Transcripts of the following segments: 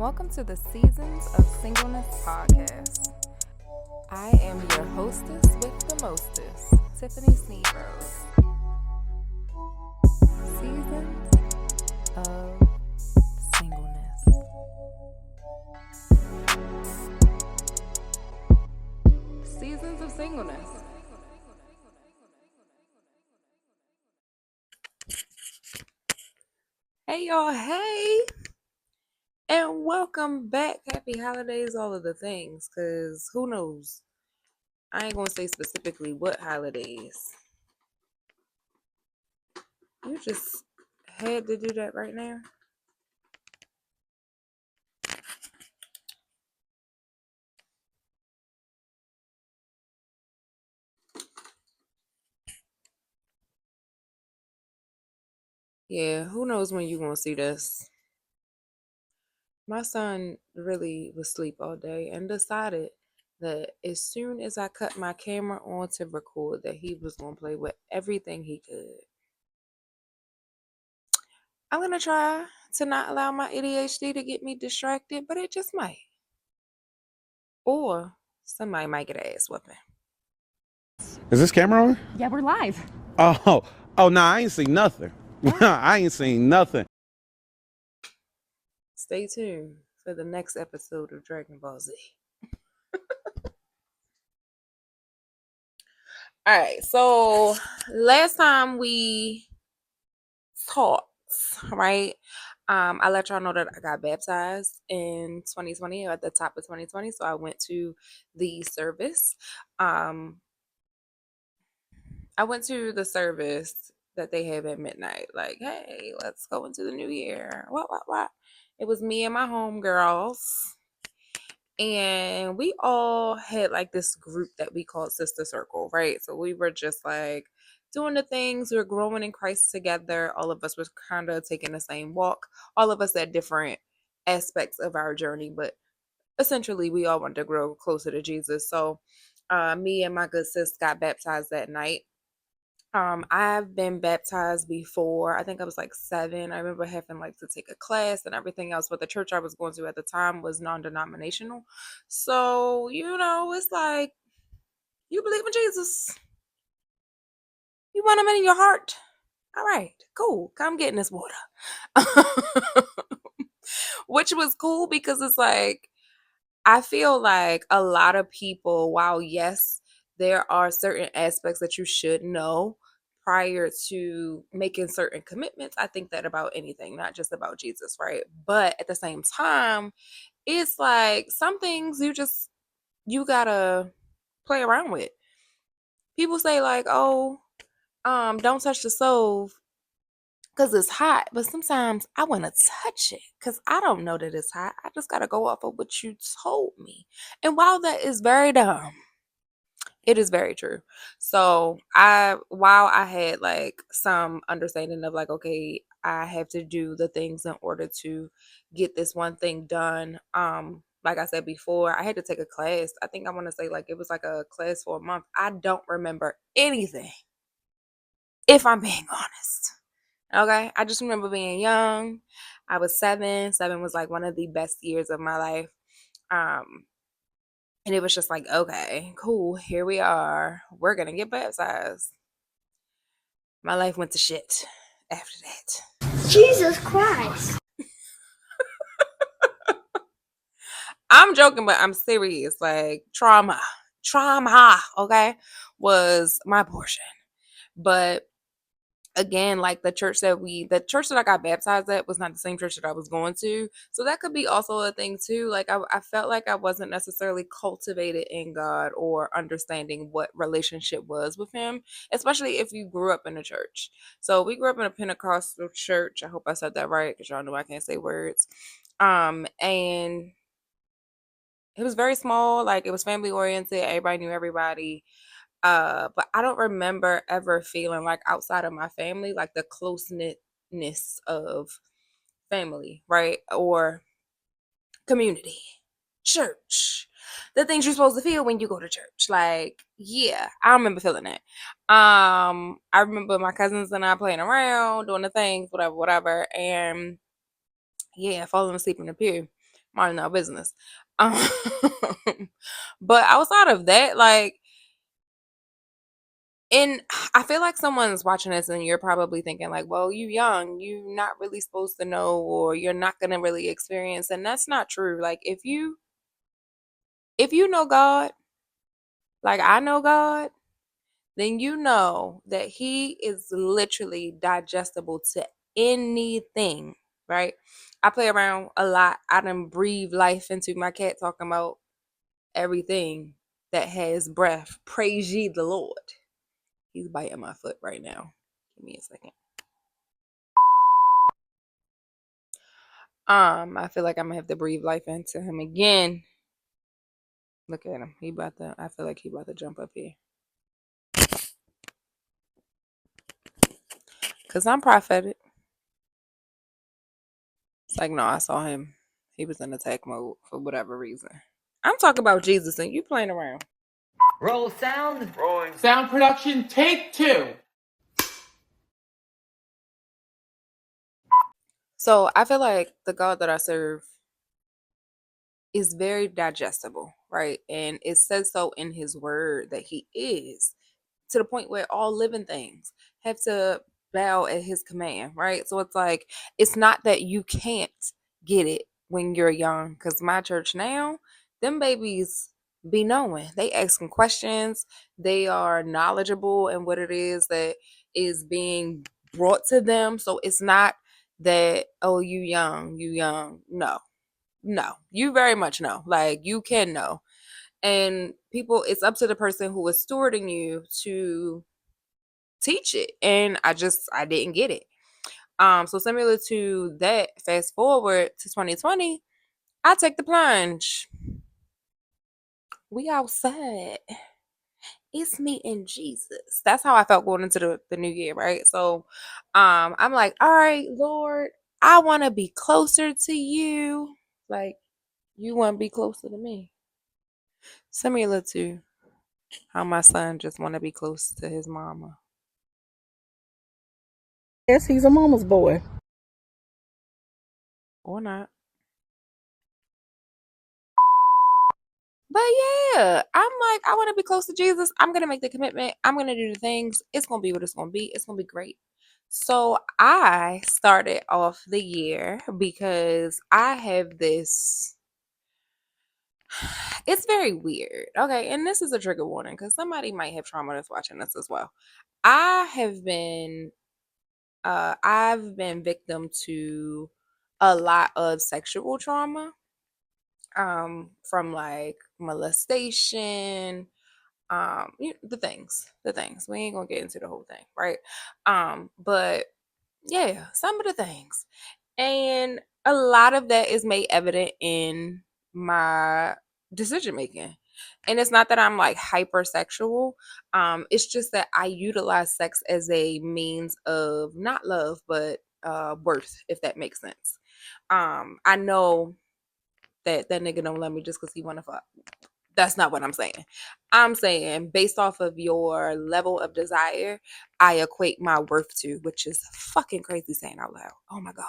Welcome to the Seasons of Singleness podcast. I am your hostess with the mostest, Tiffany Sneebrose. Seasons of Singleness. Seasons of Singleness. Hey y'all, hey! And welcome back. Happy holidays, all of the things, because who knows? I ain't going to say specifically what holidays. You just had to do that right now? Yeah, who knows when you're going to see this? My son really was asleep all day and decided that as soon as I cut my camera on to record that he was going to play with everything he could. I'm going to try to not allow my ADHD to get me distracted, but it just might. Or somebody might get an ass whooping. Is this camera on? Yeah, we're live. Oh, nah, I ain't seen nothing. I ain't seen nothing. Stay tuned for the next episode of Dragon Ball Z. All right, so last time we talked, right? I let y'all know that I got baptized in 2020, at the top of 2020. So I went to the service. I went to the service that they have at midnight. Like, hey, let's go into the new year. What? It was me and my homegirls. And we all had like this group that we called Sister Circle, right? So we were just like doing the things. We were growing in Christ together. All of us was kind of taking the same walk. All of us at different aspects of our journey, but essentially we all wanted to grow closer to Jesus. So me and my good sis got baptized that night. I've been baptized before. I think I was like 7. I remember having like to take a class and everything else, but the church I was going to at the time was non-denominational. So, it's like, you believe in Jesus. You want him in your heart. All right, cool. Come get in this water. Which was cool because it's like, I feel like a lot of people, while yes, there are certain aspects that you should know prior to making certain commitments. I think that about anything, not just about Jesus, right? But at the same time, it's like some things you gotta play around with. People say like, oh, don't touch the stove because it's hot, but sometimes I want to touch it because I don't know that it's hot. I just got to go off of what you told me. And while that is very dumb, it is very true. So while I had like some understanding of like, okay, I have to do the things in order to get this one thing done. Like I said before, I had to take a class. I think I want to say like it was like a class for a month. I don't remember anything, if I'm being honest. Okay, I just remember being young. I was 7. 7 was like one of the best years of my life. And it was just like, okay, cool, here we are. We're gonna get baptized. My life went to shit after that. Jesus Christ. I'm joking, but I'm serious. Like trauma, okay, was my portion. But again, like the church that I got baptized at was not the same church that I was going to. So that could be also a thing too. Like I felt like I wasn't necessarily cultivated in God or understanding what relationship was with him, especially if you grew up in a church. So we grew up in a Pentecostal church. I hope I said that right, because y'all know I can't say words. And it was very small, like it was family oriented, everybody knew everybody. But I don't remember ever feeling like outside of my family, like the close knitness of family, right? Or community, church, the things you're supposed to feel when you go to church. Like, yeah, I remember feeling that. I remember my cousins and I playing around, doing the things, whatever, and yeah, falling asleep in the pew. minding our business. Um, but outside of that, like, and I feel like someone's watching this and you're probably thinking like, well, you young, you're not really supposed to know, or you're not gonna really experience, and that's not true. Like if you know God, like I know God, then you know that he is literally digestible to anything, right? I play around a lot. I done breathe life into my cat talking about everything that has breath. Praise ye the Lord. He's biting my foot right now. Give me a second. I feel like I'm gonna have to breathe life into him again. Look at him. I feel like he about to jump up here. Cause I'm prophetic. It's like, no, I saw him. He was in attack mode for whatever reason. I'm talking about Jesus and you playing around. Roll sound. Rolling. Sound production, take two. So I feel like the God that I serve is very digestible, right? And it says so in his word that he is, to the point where all living things have to bow at his command, right? So it's like, it's not that you can't get it when you're young, because my church now, them babies be knowing. They asking questions, they are knowledgeable in what it is that is being brought to them. So it's not that, oh, you young. No, no, you very much know. Like, you can know. And people, it's up to the person who is stewarding you to teach it. And I didn't get it. So similar to that, fast forward to 2020, I take the plunge. We outside. It's me and Jesus. That's how I felt going into the new year, right? So I'm like, all right, Lord, I want to be closer to you. Like, you want to be closer to me. Similar to how my son just want to be close to his mama. Yes, he's a mama's boy. Or not. But yeah, I'm like, I want to be close to Jesus. I'm going to make the commitment. I'm going to do the things. It's going to be what it's going to be. It's going to be great. So I started off the year because I have this, it's very weird. Okay. And this is a trigger warning because somebody might have trauma that's watching this as well. I have been, I've been victim to a lot of sexual trauma, from like molestation, the things we ain't gonna get into the whole thing, right? But yeah, some of the things, and a lot of that is made evident in my decision making. And it's not that I'm like hypersexual. It's just that I utilize sex as a means of not love but worth, if that makes sense. I know that nigga don't love me just because he wanna fuck. That's not what I'm saying. I'm saying based off of your level of desire, I equate my worth to, which is fucking crazy saying out loud. Oh my God.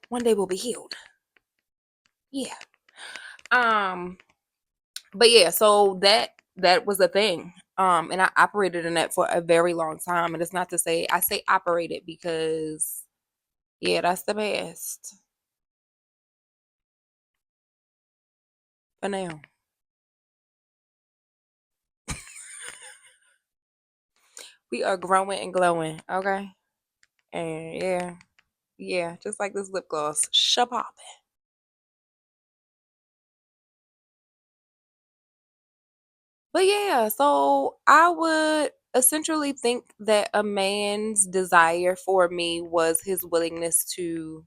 One day we'll be healed. Yeah. Um, but yeah, so that was a thing. And I operated in that for a very long time. And it's not to say, I say operated because yeah, that's the best for now. We are growing and glowing, okay? And yeah, yeah, just like this lip gloss. Shabab. But yeah, so I would essentially think that a man's desire for me was his willingness to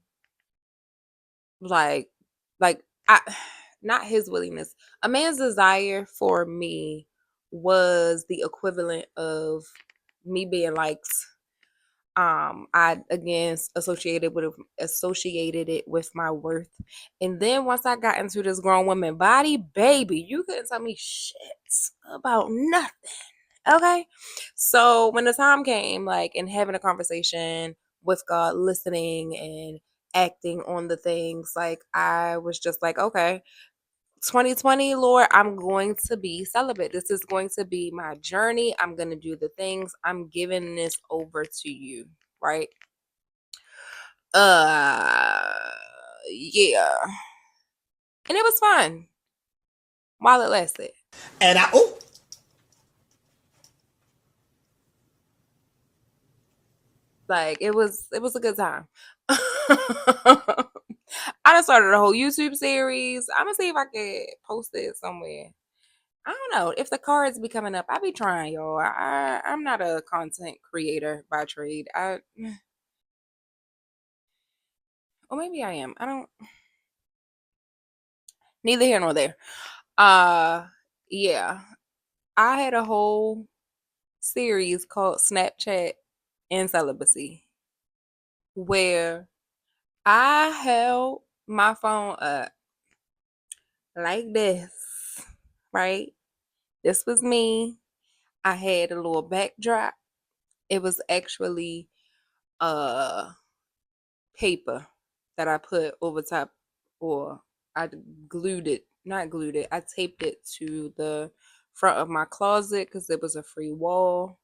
like like I not his willingness. A man's desire for me was the equivalent of me being liked. I again associated it with my worth. And then once I got into this grown woman body, baby, you couldn't tell me shit about nothing. Okay. So when the time came, like, in having a conversation with God, listening and acting on the things. Like I was just like, okay, 2020, Lord, I'm going to be celibate. This is going to be my journey. I'm going to do the things. I'm giving this over to you, right? Yeah. And it was fun while it lasted. And Like it was a good time. I done started a whole YouTube series. I'm gonna see if I can post it somewhere. I don't know if the cards be coming up. I be trying, y'all. I'm not a content creator by trade. Or maybe I am. I don't. Neither here nor there. Uh, yeah. I had a whole series called Snapchat and Celibacy where I held my phone up like this, right? This was me. I had a little backdrop. It was actually paper that I put over top, or I glued it, not glued it, I taped it to the front of my closet because it was a free wall.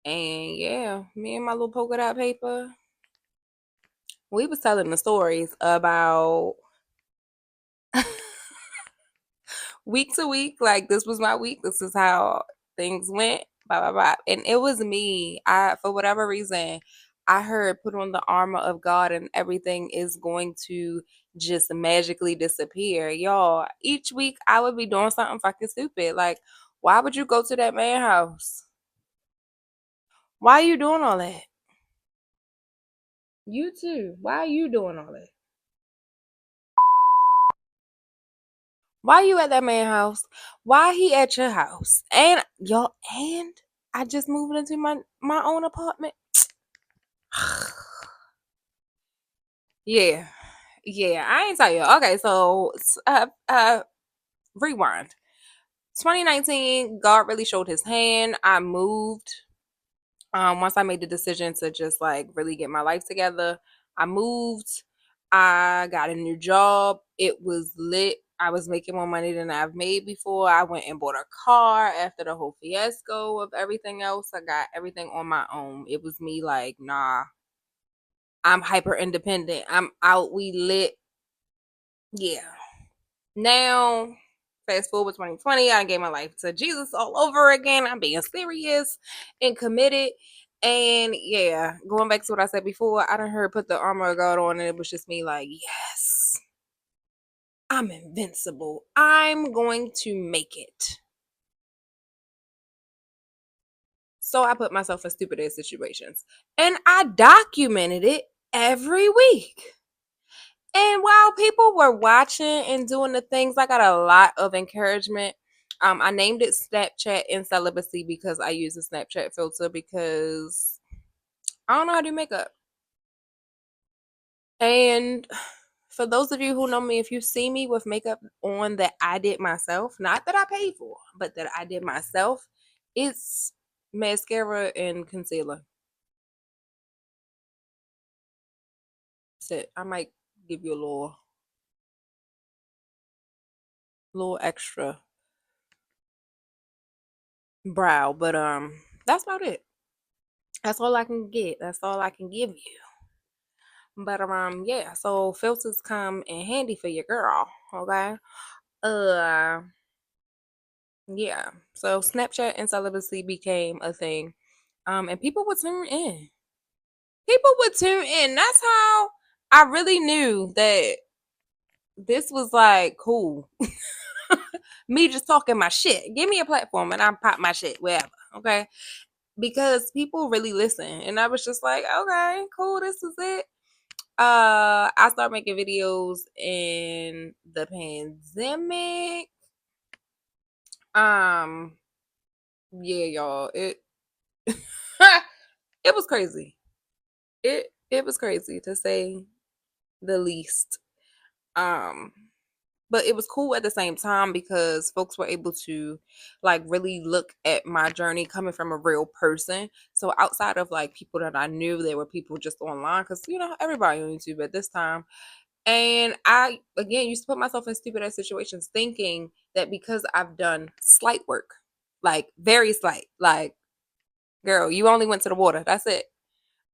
And yeah, me and my little polka dot paper, we was telling the stories about week to week. Like this was my week. This is how things went. Blah blah blah. And it was me. I for whatever reason, I heard put on the armor of God and everything is going to just magically disappear. Y'all, each week I would be doing something fucking stupid. Like, why would you go to that man house? Why are you doing all that? You too. Why are you doing all that? Why you at that man house? Why he at your house? And y'all, and I just moved into my own apartment. Yeah, yeah. I ain't tell you. Okay, so rewind. 2019, God really showed His hand. I moved. Once I made the decision to just like really get my life together, I moved. I got a new job. It was lit. I was making more money than I've made before. I went and bought a car after the whole fiasco of everything else. I got everything on my own. It was me like, nah, I'm hyper independent. I'm out. We lit. Yeah. Now, fast forward 2020, I gave my life to Jesus all over again. I'm being serious and committed. And yeah, going back to what I said before, I done heard put the armor of God on, and it was just me like, yes, I'm invincible. I'm going to make it. So I put myself in stupid ass situations. And I documented it every week. And while people were watching and doing the things, I got a lot of encouragement. I named it Snapchat and Celibacy because I use a Snapchat filter because I don't know how to do makeup. And for those of you who know me, if you see me with makeup on that I did myself, not that I paid for, but that I did myself, it's mascara and concealer. That's it. I might give you a little extra brow, but that's about it. That's all I can get. That's all I can give you. But yeah, so filters come in handy for your girl, okay? Uh yeah. So Snapchat and celibacy became a thing. And people would tune in. People would tune in. That's how I really knew that this was like cool. Me just talking my shit. Give me a platform and I pop my shit wherever, okay? Because people really listen. And I was just like, okay, cool, this is it. I started making videos in the pandemic. Um, yeah, y'all, it was crazy. It was crazy to say the least. Um, But it was cool at the same time because folks were able to like really look at my journey coming from a real person. So outside of like people that I knew, there were people just online because everybody on YouTube at this time. And I again used to put myself in stupid ass situations thinking that because I've done slight work, like very slight, like girl, you only went to the water. That's it.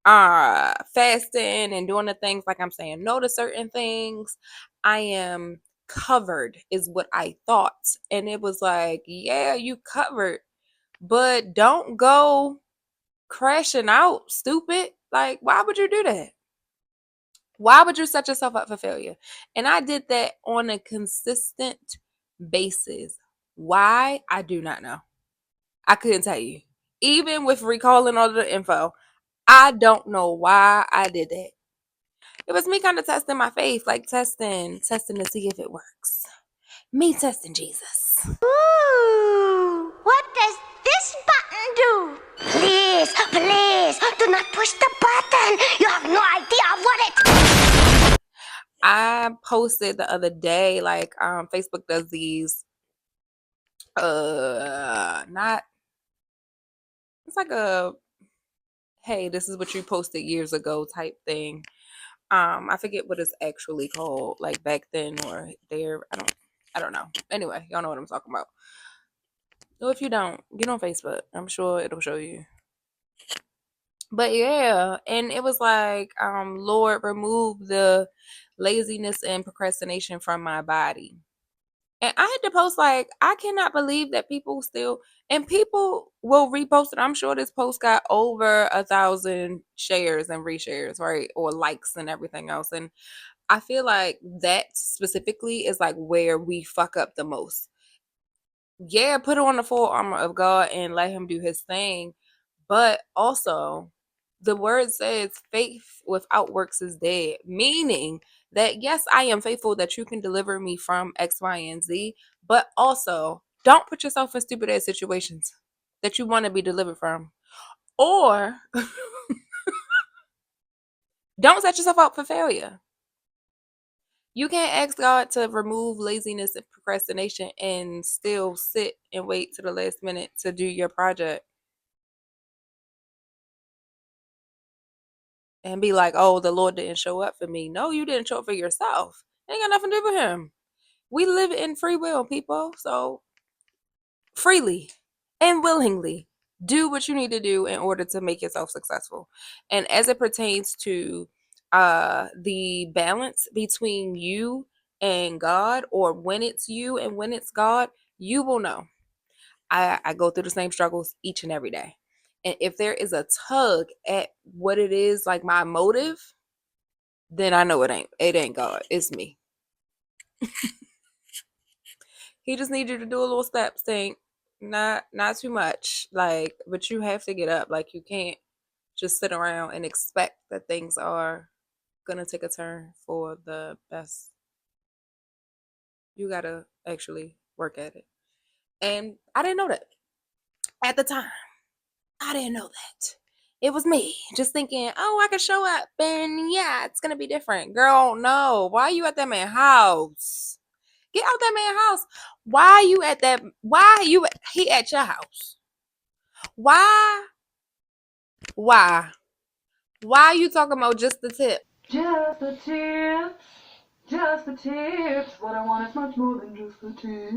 Fasting and doing the things like I'm saying no to certain things. I am covered is what I thought. And it was like, yeah, you covered, but don't go crashing out, stupid. Like, why would you do that? Why would you set yourself up for failure? And I did that on a consistent basis. Why? I do not know. I couldn't tell you. Even with recalling all the info, I don't know why I did that. It was me kind of testing my faith, like testing to see if it works. Me testing Jesus. Ooh, what does this button do? Please, please, do not push the button. You have no idea what it. I posted the other day, like Facebook does these not it's like a hey, this is what you posted years ago type thing. I forget what it's actually called, like back then or there. I don't know. Anyway, y'all know what I'm talking about. So if you don't, get on Facebook. I'm sure it'll show you. But yeah, and it was like, Lord, remove the laziness and procrastination from my body. And I had to post like, I cannot believe that people still and people will repost it. I'm sure this post got over 1,000 shares and reshares, right? Or likes and everything else. And I feel like that specifically is like where we fuck up the most. Yeah, put on the full armor of God and let him do his thing. But also, the word says faith without works is dead, meaning that yes, I am faithful that you can deliver me from X, Y, and Z, but also don't put yourself in stupid ass situations that you want to be delivered from. Or don't set yourself up for failure. You can't ask God to remove laziness and procrastination and still sit and wait to the last minute to do your project and be like, oh, the Lord didn't show up for me. No, you didn't show up for yourself. It ain't got nothing to do with him. We live in free will, people. So freely and willingly do what you need to do in order to make yourself successful. And as it pertains to the balance between you and God, or when it's you and when it's God, you will know. I go through the same struggles each and every day. And if there is a tug at what it is, like my motive, then I know it ain't God. It's me. He just needs you to do a little step stink. Not too much. Like, but you have to get up. Like you can't just sit around and expect that things are gonna take a turn for the best. You gotta actually work at it. And I didn't know that at the time. I didn't know that. It was me just thinking, oh, I can show up and yeah, it's gonna be different. Girl, no. Why are you at that man's house? Get out that man's house. Why you at that? Why you? He at your house? Why? Why? Why you talking about just the tip? Just the tips, just the tips. What I want is much more than just the tips.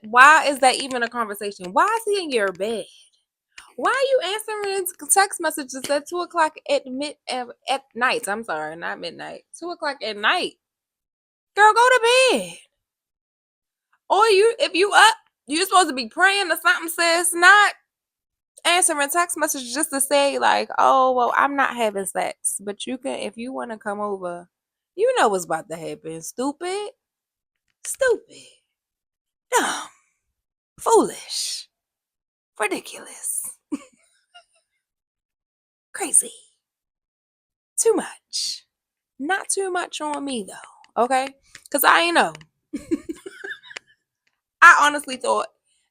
Why is that even a conversation? Why is he in your bed? Why are you answering text messages at 2 o'clock at night? I'm sorry, not midnight. 2 o'clock at night. Girl, go to bed. Or if you up, you're supposed to be praying or something, sis. Not answering text messages just to say like, oh well, I'm not having sex, but you can if you want to come over. You know what's about to happen. Stupid, stupid, dumb, foolish, ridiculous, crazy. Too much. Not too much on me though. Okay, because I ain't know. I honestly thought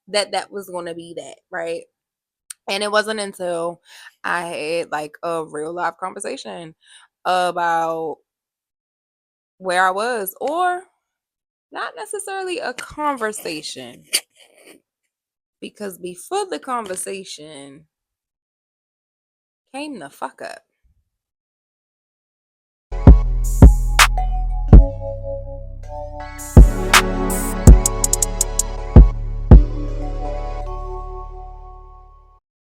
that was gonna be that, right? And it wasn't until I had like a real life conversation about where I was, or not necessarily a conversation. Because before the conversation came the fuck up.